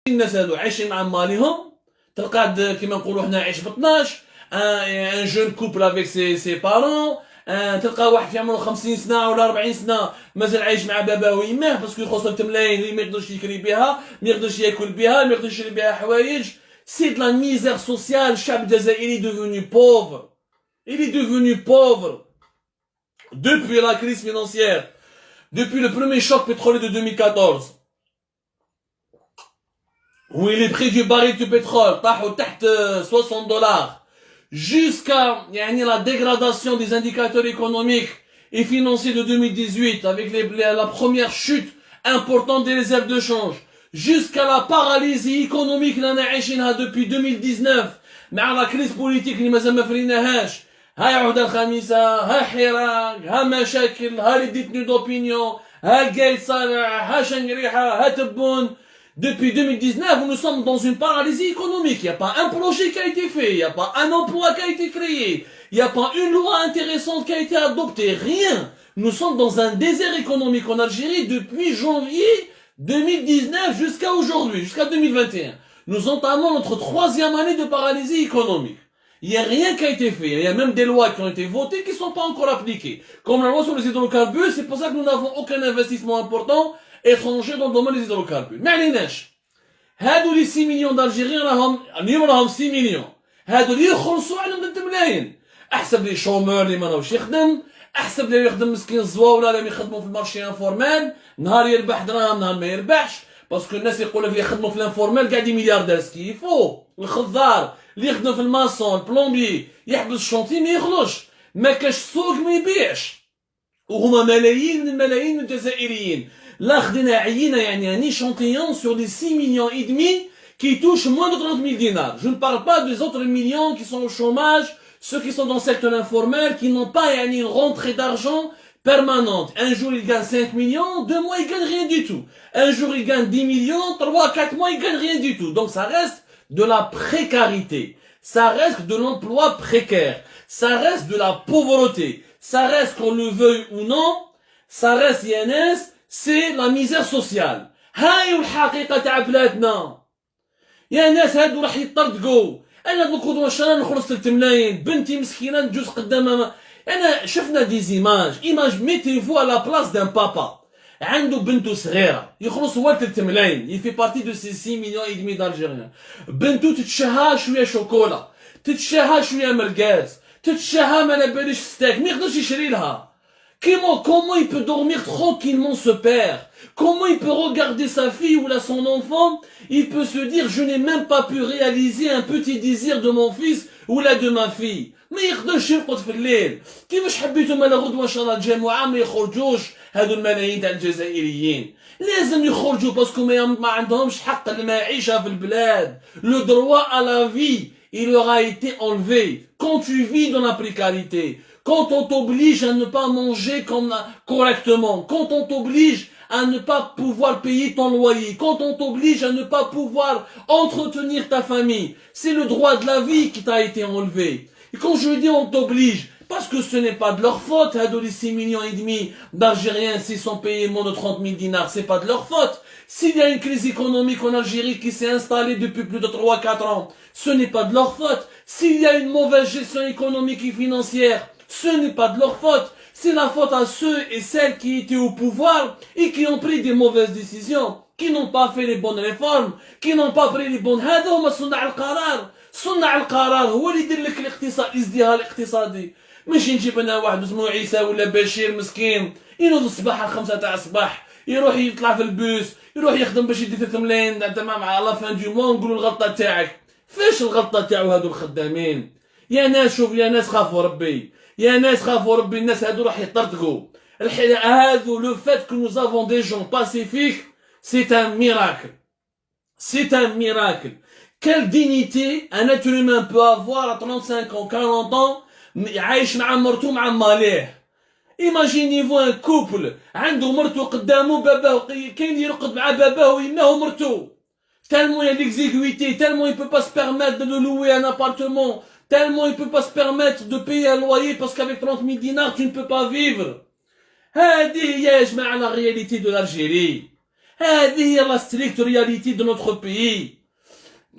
الناس هادو عايشين مع ماليهم، تلقى كيما نقولوا حنا عايش ب 12 ان جون كوبل افيك سي بارون، تلقى واحد في عمره 50 سنه ولا 40 سنه مازال عايش مع باباه ويماه باسكو يخصو التملاين اللي ما يقدرش يكري بها، ما يقدرش ياكل بها، ما يقدرش يشري بها حوايج. سي دو لا ميزير سوسيال. الشعب الجزائري devenu pauvre. Il est devenu pauvre depuis la crise financière, depuis le premier choc pétrolier de 2014. Où les prix du baril du pétrole طاحوا تحت 60 dollars, jusqu'à la dégradation des indicateurs économiques et financiers de 2018 avec la première chute importante des réserves de change, jusqu'à la paralysie économique اللي عايشينها depuis 2019 مع la crise politique اللي مازال ما فريناهاش. ها عهدة الخامسة، ها حراك، ها مشاكل، ها لي ديتني دوبينيون، ها القايد صالح، ها شنقريحة، ها تبون. Depuis 2019, nous sommes dans une paralysie économique. Il n'y a pas un projet qui a été fait, il n'y a pas un emploi qui a été créé, il n'y a pas une loi intéressante qui a été adoptée, rien. Nous sommes dans un désert économique en Algérie depuis janvier 2019 jusqu'à aujourd'hui, jusqu'à 2021. Nous entamons notre 3e année de paralysie économique. Il n'y a rien qui a été fait. Il y a même des lois qui ont été votées qui ne sont pas encore appliquées. Comme la loi sur les hydrocarbures, c'est pour ça que nous n'avons aucun investissement important étranger dans le domaine des hydrocarbures. ما عليناش. هادو لي 6 مليون d'Algériens اليوم راهم 6 مليون. هادو اللي يخلصوا على 2 ملايين. احسب لي شومور اللي ما راهوش يخدم، احسب لي يخدم مسكين الزواوله اللي يخدموا في المارشي انفورمال، نهار يربح دراهم نهار ما يربحش، باسكو الناس يقول لك اللي يخدموا في الانفورمال قاعدين ملياردير سكيفو، الخضار اللي يخدم في الماسون، البلومبي يحبس الشونتي ما يخلصش، ما كاش سوق ما يبيعش. وهما ملايين الملايين من الجزائريين. Là, il y a un échantillon sur les 6 millions et demi qui touchent moins de 30 000 dinars. Je ne parle pas des autres millions qui sont au chômage, ceux qui sont dans le secteur informel, qui n'ont pas une rentrée d'argent permanente. Un jour, ils gagnent 5 millions, 2 mois, ils gagnent rien du tout. Un jour, ils gagnent 10 millions, 3, 4 mois, ils gagnent rien du tout. Donc, ça reste de la précarité. Ça reste de l'emploi précaire. Ça reste de la pauvreté. Ça reste, qu'on le veuille ou non, ça reste INS, c'est la misère sociale. هاي والحقيقة تاع بلادنا. يا ناس هادو راح يطردقوا. انا نقول واش انا نخلص 3 ملايين، بنتي مسكينة نجوز قدامها. انا شفنا دي ايماج ميتيفو على بلاص دان بابا عنده بنته صغيرة يخلص هو 3 ملايين، يفي بارتي دو سي 6 مليون اي دمي d'Algériens. بنته تتشهى شوية شوكولا، تتشهى شوية مرقاز، تتشهى ما باليش ستاك، ما يقدرش يشري لها. Comment il peut dormir tranquillement ce père? Comment il peut regarder sa fille ou là son enfant? Il peut se dire je n'ai même pas pu réaliser un petit désir de mon fils ou là de ma fille. ما يقدرش يرقد في الليل. كيفاش حبيتهم انا غدوه ان شاء الله الجمعه ما يخرجوش هذو الملايين تاع الجزائريين؟ لازم يخرجوا باسكو ما عندهمش حق المعيشه في البلاد. Le droit à la vie, il leur a été enlevé. Quand tu vis dans la précarité, quand on t'oblige à ne pas manger correctement, quand on t'oblige à ne pas pouvoir payer ton loyer, quand on t'oblige à ne pas pouvoir entretenir ta famille, c'est le droit de la vie qui t'a été enlevé. Et quand je dis on t'oblige, parce que ce n'est pas de leur faute, les 6 millions et demi d'Algériens s'ils sont payés moins de 30 000 dinars, c'est pas de leur faute. S'il y a une crise économique en Algérie qui s'est installée depuis plus de 3-4 ans, ce n'est pas de leur faute. S'il y a une mauvaise gestion économique et financière, ce n'est pas de leur faute. C'est la faute à ceux et celles qui étaient au pouvoir et qui ont pris des mauvaises décisions, qui n'ont pas fait les bonnes réformes, qui n'ont pas pris les bonnes. هذا هما صناع القرار. صناع القرار هو اللي يدير لك الازدهار الاقتصادي. ماشي نجيب انا واحد اسمه عيسى ولا بشير مسكين ينوض الصباح على 5 تاع الصباح يروح يطلع في البوس يروح يخدم باش يدير 3 ملايين تمام على لا فان دو مون نقولوا الغلطه تاعك. فاش الغلطه تاعو هادو الخدامين؟ يا ناس شوف يا ناس خافوا ربي. يا ناس خافوا ربي الناس هادو راح يطردقوا. هادو لو فات que nous avons des gens pacifiques, c'est un miracle. C'est un miracle. Quelle dignité un être humain peut avoir à 35 ans, 40 ans, عايش مع مرتو مع ماليه. Imaginez-vous un couple عنده مرتو قدامه باباه كاين اللي يرقد مع باباه ويماه ومرتو. Tellement il y a l'exiguïté, tellement il peut pas se permettre de louer un appartement, tellement il peut pas se permettre de payer un loyer parce qu'avec 30 000 dinars tu ne peux pas vivre. هذه هي يا جماعة la réalité de l'Algérie. هذه هي la stricte réalité de notre pays.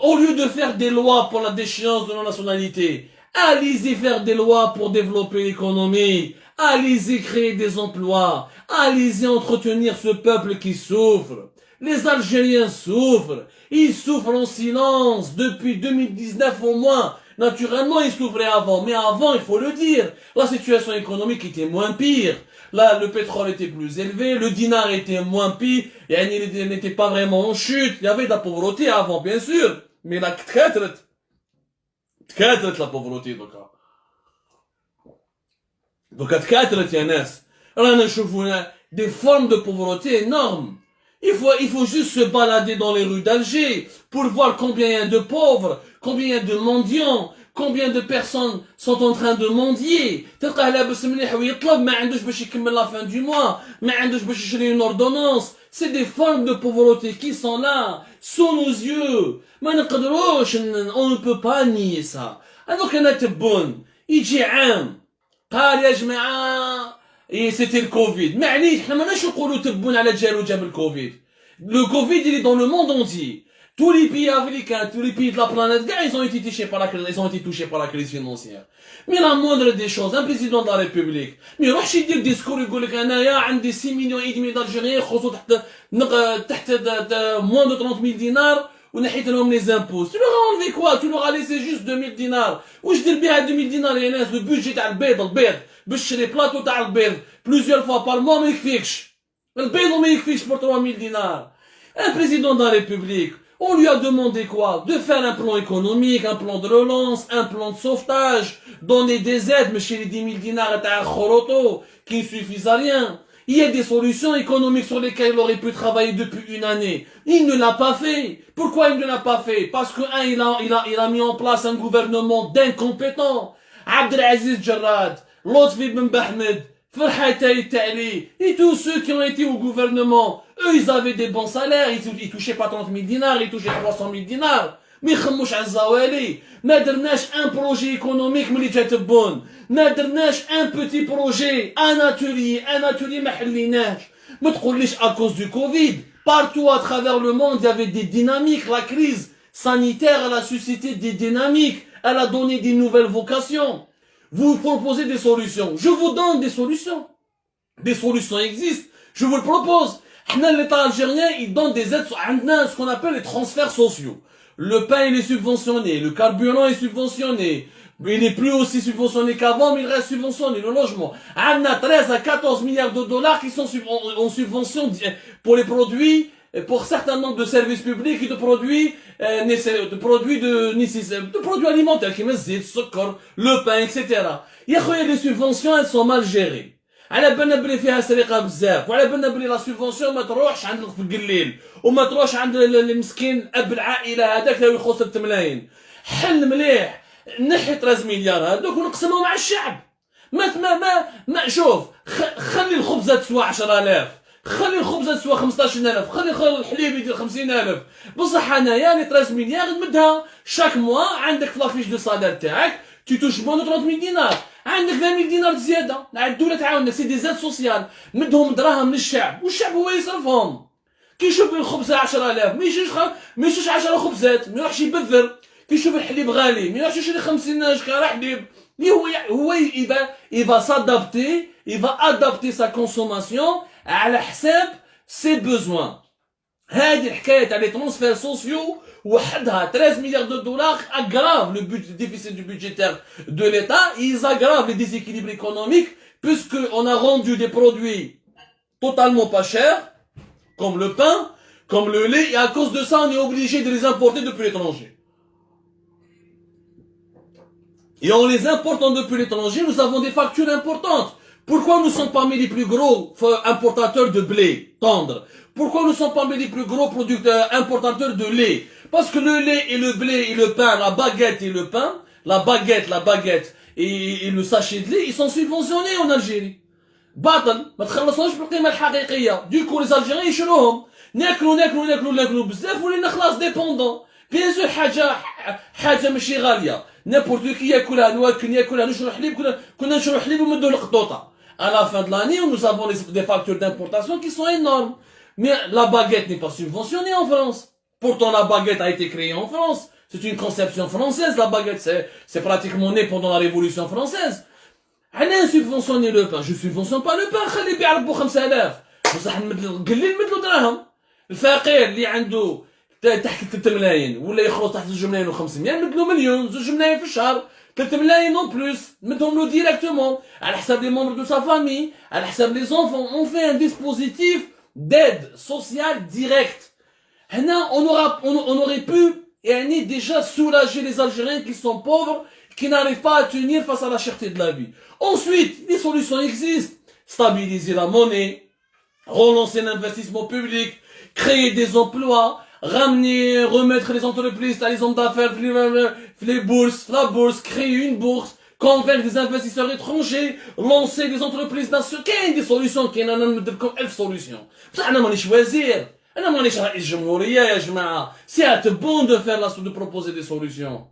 Au lieu de faire des lois pour la déchéance de nos nationalités, allez-y faire des lois pour développer l'économie, allez-y créer des emplois, allez-y entretenir ce peuple qui souffre. Les Algériens souffrent, ils souffrent en silence depuis 2019 au moins. Naturellement, ils souffraient avant, mais avant, il faut le dire, la situation économique était moins pire. Là, le pétrole était plus élevé, le dinar était moins pire, et il n'était pas vraiment en chute. Il y avait de la pauvreté avant, bien sûr. Mais la تكاثرت la pauvreté donc تكاثرت يا ناس رانا نشوفوا des formes de pauvreté énormes. Il faut juste se balader dans les rues d'Alger pour voir combien il y a de pauvres, combien il y a de mendiants, combien de personnes sont en train de mendier. تلقاه لابس مليح ويطلب ما عندوش باش يكمل la fin du mois, ما عندوش باش يشري une ordonnance. C'est des formes de pauvreté qui sont là, sous nos yeux. ما نقدروش, on ne peut pas nier ça. هذوك انا تبون يجي عام قال يا جماعه et c'était le Covid. معنيش احنا ماناش نقولوا تبون على جالو جاب الكوفيد. Le Covid il est dans le monde entier. Tous les pays africains, tous les pays de la planète, ils ont été touchés par la crise financière. Mais la moindre des choses, un président de la République, mais يروحش يدير ديسكور يقول لك انايا عندي 6 مليون et demi d'Algériens يخلصوا تحت moins de 30 000 dinars ونحيت لهم les impôts. Tu leur as enlevé quoi? Tu leur as laissé juste 2000 dinars. واش دير بها 2000 dinars يا ناس؟ le budget تاع البيض باش تشري بلاطو تاع البيض plusieurs fois par mois ما يكفيكش. البيض ما يكفيكش pour 3000 dinars. Un président de la République, on lui a demandé quoi? De faire un plan économique, un plan de relance, un plan de sauvetage, donner des aides, mais chez les 10 000 dinars qui ne suffisent à rien. Il y a des solutions économiques sur lesquelles il aurait pu travailler depuis une année. Il ne l'a pas fait. Pourquoi il ne l'a pas fait? Parce que, il a mis en place un gouvernement d'incompétents. Abdelaziz Jarrad, Lotfi Ben Bahmed, Farhat Tali, et tous ceux qui ont été au gouvernement, eux, ils avaient des bons salaires, ils touchaient pas 30 000 dinars, ils touchaient 300 000 dinars. Mais يخموش على الزوالي. ما درناش un projet économique ملي جات بون. ما درناش un petit projet, un atelier ما حليناش. ما تقوليش à cause du Covid. Partout à travers le monde, il y avait des dynamiques. La crise sanitaire, elle a suscité des dynamiques. Elle a donné des nouvelles vocations. Vous proposez des solutions. Je vous donne des solutions. Des solutions existent. Je vous le propose. L'État algérien, il donne des aides, ce qu'on appelle les transferts sociaux. Le pain, il est subventionné, le carburant est subventionné, il n'est plus aussi subventionné qu'avant, mais il reste subventionné, le logement. On a 13 à 14 milliards de dollars qui sont en subvention pour les produits, pour certains nombres de services publics et de produits, de produits alimentaires, qui mettent le pain, etc. Les subventions, elles sont mal gérées. على بالنا بلي فيها سرقه بزاف وعلى بالنا بلي لا سوبونسيون ما تروحش عند القليل وما تروحش عند المسكين اب العائله هذاك اللي يخلص 6 ملايين. حل مليح نحي 13 مليار هذوك ونقسمهم مع الشعب. ما شوف خلي الخبزه تسوى 10000 خلي الخبزه تسوى 15000 خلي الحليب يدير 50000 بصح انايا لي 13 مليار نمدها شاك موا عندك في لافيش دو صالير تاعك tu touches moins de 30 000 dinars. عندك 20 000 دينار زياده. الدوله تعاونك سي دي زاد سوسيال مدهم دراهم للشعب والشعب هو يصرفهم. كي يشوف الخبزه 10000 ما يشوفش 10 خبزات ما يروحش يبذر. كي يشوف الحليب غالي ما يروحش يشري 50 شكاره حليب. هو il va s'adapter, il va adapter sa consommation على حساب ses besoins. هذه الحكايه تاع لي ترونسفير سوسيو وحدها 13 milliards de dollars aggrave le déficit du budgétaire de l'État, ils aggravent les déséquilibres économiques puisqu'on a rendu des produits totalement pas chers, comme le pain, comme le lait, et à cause de ça on est obligé de les importer depuis l'étranger. Et en les important depuis l'étranger, nous avons des factures importantes. Pourquoi nous sommes parmi les plus gros importateurs de blé tendre? Pourquoi nous sommes parmi les plus gros importateurs de lait? Parce que le lait et le blé et le pain, la baguette et le pain, la baguette et le sachet de lait, ils sont subventionnés en Algérie. باطل ما تخلصوش بالقيمة الحقيقية. Du coup les Algériens يشروهم. ناكلوا بزاف ولينا خلاص ديبوندون. بيان سور حاجة ماشي غالية. نابورت كي ياكلها ياكلها نشرو حليب كنا نشرو حليب ومدو القطوطة. À la fin de l'année, nous avons des factures d'importation qui sont énormes. Mais la baguette n'est pas subventionnée en France. Pourtant, la baguette a été créée en France. C'est une conception française, la baguette. C'est pratiquement né pendant la Révolution française. On a subventionné le pain. Je subventionne pas le pain. خلي يبيع ربو 5000. بصح نقلل نمدلو دراهم. الفقير اللي عنده تحت 3 ملايين ولا يخلص تحت 2 ملايين و500 نمدلو مليون 2 ملايين في الشهر. 3 ملايين non plus. نمدهم له directement. على حساب les membres de sa famille. على حساب les enfants. On fait un dispositif d'aide sociale directe. On aurait pu déjà soulager les Algériens qui sont pauvres, qui n'arrivent pas à tenir face à la cherté de la vie. Ensuite, les solutions existent. Stabiliser la monnaie, relancer l'investissement public, créer des emplois, remettre les entreprises à les hommes d'affaires, les bourses, la bourse, créer une bourse, convaincre des investisseurs étrangers, lancer des entreprises nationales. Quelle des solutions? Quelle comme 1000 solutions. Ça, on a choisir. انا مانيش رئيس جمهوريه يا جماعه سي بون دو فير لا دو بروبوزي دي سوليسيون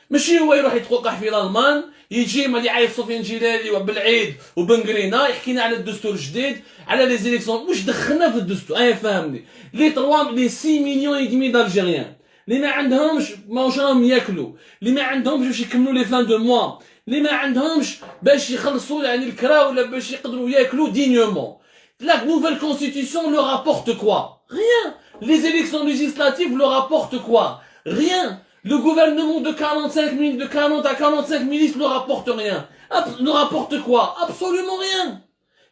ماشي هو يروح يتقوقع في الالمان يجي مالي يعيط سفيان جلالي وبالعيد وبن قرينه يحكينا على الدستور الجديد على لي زيليكسيون واش دخلنا في الدستور فهمني لي 6 مليون اي دالجيريان اللي ما عندهمش ماهوش راهم ياكلوا اللي ما عندهمش باش يكملوا لي فان دو موا اللي ما عندهمش باش يخلصوا يعني الكرا ولا باش يقدروا ياكلوا دينيومون. La nouvelle constitution leur apporte quoi? Rien. Les élections législatives leur apportent quoi? Rien. Le gouvernement de 40 à 45 ministres leur apporte rien. Leur apporte quoi? Absolument rien.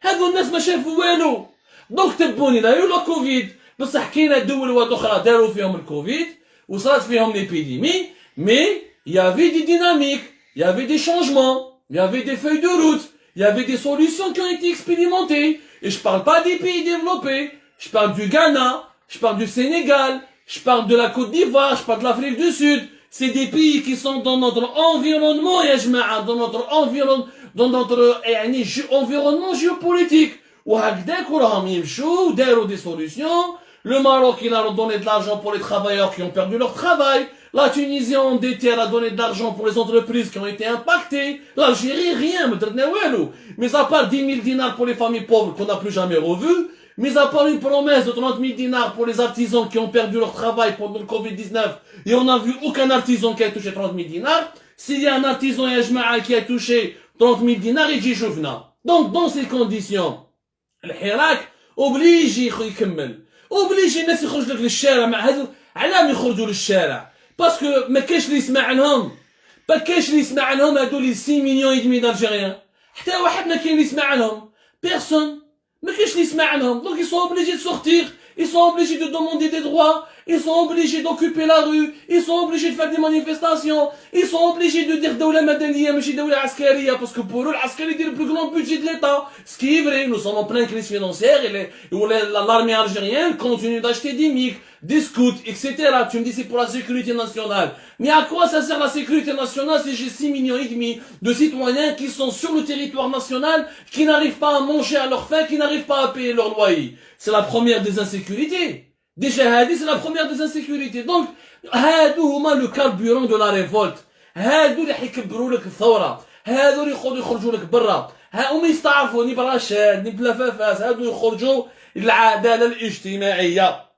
هذو الناس ما شافوا والو. دونك تبوني لا يو كوفيد بصح كاينه دول واخرى داروا فيهم الكوفيد وصارت فيهم ليبيديمي مي يافي دي ديناميك يافي دي شانجمون يافي دي فeuilles de route يافي دي solutions qui ont été expérimentées. Et je parle pas des pays développés, je parle du Ghana, je parle du Sénégal, je parle de la Côte d'Ivoire, je parle de l'Afrique du Sud. C'est des pays qui sont dans notre environnement, ya jma'a, dans notre environnement géopolitique. وهكذاك وراهم يمشوا داروا des solutions. Le Maroc, il a donné de l'argent pour les travailleurs qui ont perdu leur travail. La Tunisie a endetté, elle a donné de l'argent pour les entreprises qui ont été impactées. L'Algérie, rien, mais à part 10 000 dinars pour les familles pauvres qu'on n'a plus jamais revues, mais à part une promesse de 30 000 dinars pour les artisans qui ont perdu leur travail pendant le Covid-19, et on n'a vu aucun artisan qui a touché 30 000 dinars. S'il y a un artisan qui a touché 30 000 dinars, il dit Jouvna. Donc, dans ces conditions, le Hirak oblige يكمل. oblige الناس يخرج لك للشارع مع هذو علام يخرجوا للشارع باسكو ما كاينش اللي يسمع عنهم ما كاينش اللي يسمع عنهم هذو لي 6 مليون اي دالجيريان حتى واحد ما كاين اللي يسمع عنهم بيرسون ما كاينش اللي يسمع عنهم دونك ils sont obligés de sortir ils sont obligés de demander des droits ils sont obligés d'occuper la rue ils sont obligés de faire des manifestations ils sont obligés de dire دولة مدنية ماشي دولة عسكرية parce que pour eux العسكري يدير le plus grand budget de l'État ce qui est vrai nous sommes en pleine crise financière et l'armée algérienne continue d'acheter des MiG des scouts etc. tu me dis c'est pour la sécurité nationale mais à quoi ça sert la sécurité nationale si j'ai 6 millions et demi de citoyens qui sont sur le territoire national qui n'arrivent pas à manger à leur faim qui n'arrivent pas à payer leur loyer c'est la première des insécurités. Déjà, c'est la première des insécurités. Donc, هادو هما le carburant de la révolte. هادو اللي حيكبروا لك الثورة. هادو اللي يخرجوا لك برا. هما يستعرفوا ني براشاد ني بلافافاس. هادو يخرجوا العدالة الاجتماعية.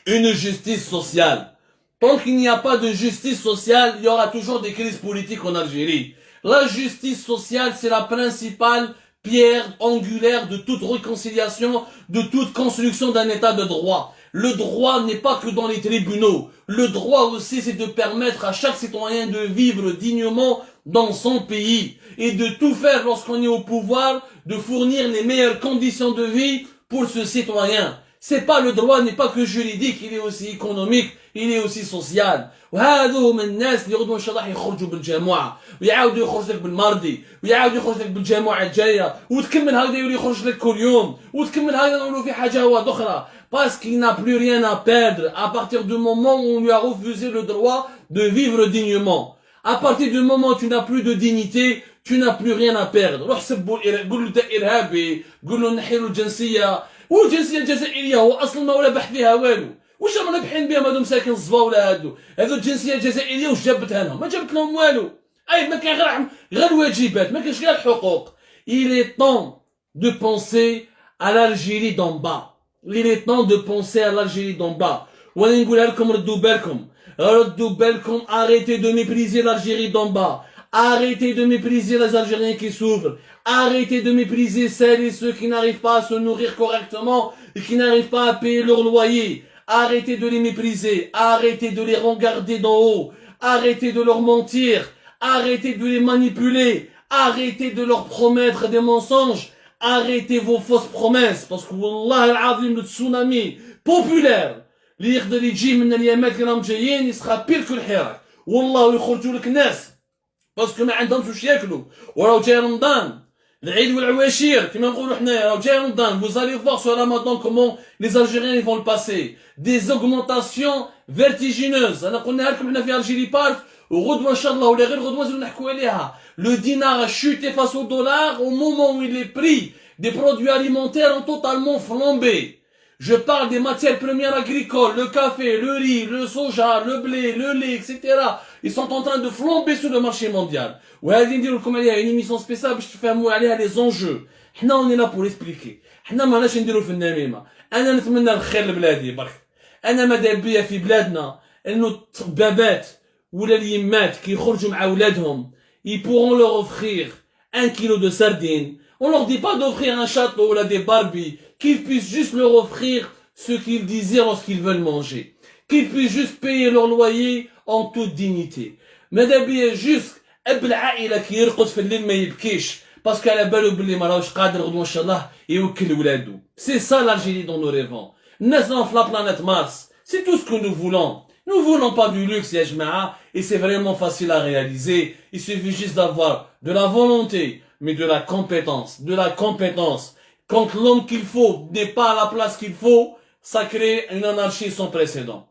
Une justice sociale. Tant qu'il n'y a pas de justice sociale, il y aura toujours des crises politiques en Algérie. La justice sociale, c'est la principale pierre angulaire de toute réconciliation, de toute construction d'un état de droit. Le droit n'est pas que dans les tribunaux. Le droit aussi, c'est de permettre à chaque citoyen de vivre dignement dans son pays et de tout faire lorsqu'on est au pouvoir, de fournir les meilleures conditions de vie pour ce citoyen. C'est pas le droit n'est pas que juridique, il est aussi économique, il est aussi social. وهذو من الناس اللي غدوه ان شاء الله يخرجوا بالجماعه ويعاودوا يخرج لك بالمرضي ويعاودوا يخرج لك بالجماعه الجايه وتكمل هكذا يولي يخرج لك كل يوم وتكمل هكذا نقولوا في حاجه اخرى parce qu'il n'a plus rien à perdre à partir du moment où on lui a refusé le droit de vivre dignement. À partir du moment où tu n'as plus de dignité, tu n'as plus rien à perdre. روح سبوا قول له انت ارهابي قول له نحيلوا الجنسيه والجنسيه الجزائريه هو اصلا ما ولا بح فيها والو واش راهم رابحين بهم هادو مساكن الزباوله هادو الجنسيه الجزائريه واش جابت لهم ما جابت لهم والو اي ما كان غير الواجبات ما كاينش غير الحقوق il est temps de penser à l'Algérie d'en bas. Il est temps de penser à l'Algérie d'en bas. Arrêtez de mépriser l'Algérie d'en bas. Arrêtez de mépriser les Algériens qui souffrent. Arrêtez de mépriser celles et ceux qui n'arrivent pas à se nourrir correctement et qui n'arrivent pas à payer leur loyer. Arrêtez de les mépriser. Arrêtez de les regarder d'en haut. Arrêtez de leur mentir. Arrêtez de les manipuler. Arrêtez de leur promettre des mensonges. Arrêtez vos fausses promesses. Parce que, Wallah al-Azim, le tsunami populaire, اللي يقدر يجي من اليامات اللي راهم جايين يسخى بير كل حراك. والله يخرجوا لك ناس باسكو ما عندهمش واش ياكلوا. وراو جاي رمضان. العيد والعواشير كما نقولوا حنايا راهو جاي رمضان. Vous allez voir sur Ramadan comment les Algériens ils vont le passer. Des augmentations vertigineuses. انا قلنا لكم حنا في الجيري بارك وغدوه ان شاء الله ولا غير غدوه نزيدو نحكوا عليها. Le dinar a chuté face au dollar au moment où les prix des produits alimentaires ont totalement flambé. Je parle des matières premières agricoles, le café, le riz, le soja, le blé, le lait, etc. Ils sont en train de flamber sur le marché mondial. وهذه ندير لكم عليها une émission spéciale باش تفهموا عليها les enjeux. حنا on est là pour expliquer. حنا ماناش نديروا في النميمه. انا نتمنى الخير لبلادي برك. انا ماذا بيا في بلادنا انه الطبابات ولا اليمات كي يخرجوا مع اولادهم ils pourront leur offrir 1 kilo de sardines. On leur dit pas d'offrir un château ou des Barbies, qu'ils puissent juste leur offrir ce qu'ils désirent lorsqu'ils veulent manger. Qu'ils puissent juste payer leur loyer en toute dignité. ماذا بيا juste اب العائله كي يرقد في الليل ما يبكيش باسكو على بالو بلي ما راهوش قادر غدوه ان شاء الله يوكل ولادو. C'est ça l'Algérie dont nous rêvons. الناس في la planète Mars. C'est tout ce que nous voulons. Nous voulons pas du luxe, ya jma'a, et c'est vraiment facile à réaliser. Il suffit juste d'avoir de la volonté, mais de la compétence. De la compétence. Quand l'homme qu'il faut n'est pas à la place qu'il faut, ça crée une anarchie sans précédent.